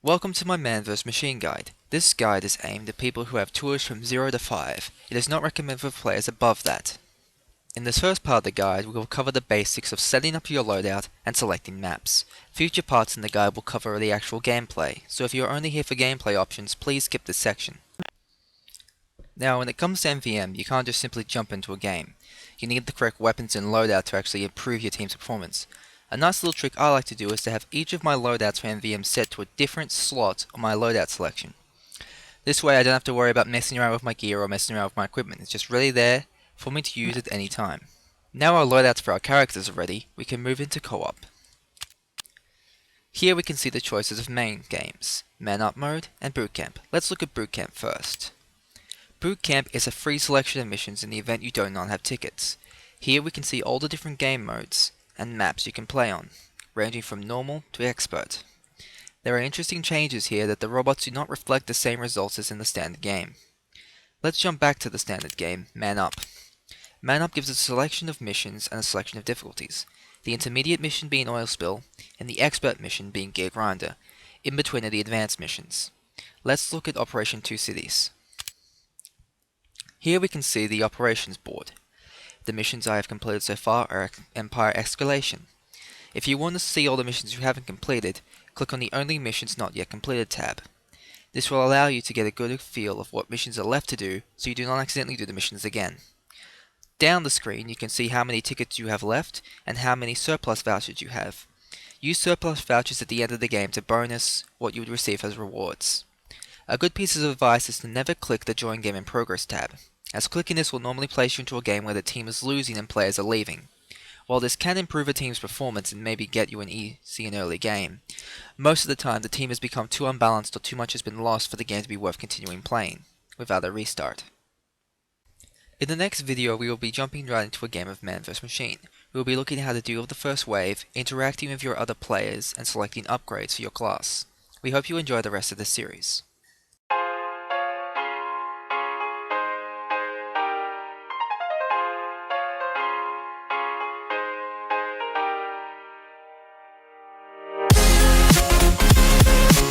Welcome to my Man vs Machine guide. This guide is aimed at people who have tours from 0 to 5. It is not recommended for players above that. In this first part of the guide, we will cover the basics of setting up your loadout and selecting maps. Future parts in the guide will cover the actual gameplay, so if you are only here for gameplay options, please skip this section. Now, when it comes to MVM, you can't just simply jump into a game. You need the correct weapons and loadout to actually improve your team's performance. A nice little trick I like to do is to have each of my loadouts for MVM set to a different slot on my loadout selection. This way I don't have to worry about messing around with my gear or messing around with my equipment. It's just really there for me to use at any time. Now our loadouts for our characters are ready, we can move into co-op. Here we can see the choices of main games, Man Up Mode and Boot Camp. Let's look at Boot Camp first. Boot Camp is a free selection of missions in the event you do not have tickets. Here we can see all the different game modes and maps you can play on, ranging from normal to expert. There are interesting changes here that the robots do not reflect the same results as in the standard game. Let's jump back to the standard game, Man Up. Man Up gives a selection of missions and a selection of difficulties, the intermediate mission being Oil Spill, and the expert mission being Gear Grinder. In between are the advanced missions. Let's look at Operation Two Cities. Here we can see the operations board. The missions I have completed so far are Empire Escalation. If you want to see all the missions you haven't completed, click on the Only Missions Not Yet Completed tab. This will allow you to get a good feel of what missions are left to do, so you do not accidentally do the missions again. Down the screen you can see how many tickets you have left and how many surplus vouchers you have. Use surplus vouchers at the end of the game to bonus what you would receive as rewards. A good piece of advice is to never click the Join Game in Progress tab, as clicking this will normally place you into a game where the team is losing and players are leaving. While this can improve a team's performance and maybe get you an easy and early game, most of the time the team has become too unbalanced or too much has been lost for the game to be worth continuing playing, without a restart. In the next video we will be jumping right into a game of Man vs Machine. We will be looking at how to deal with the first wave, interacting with your other players, and selecting upgrades for your class. We hope you enjoy the rest of this series.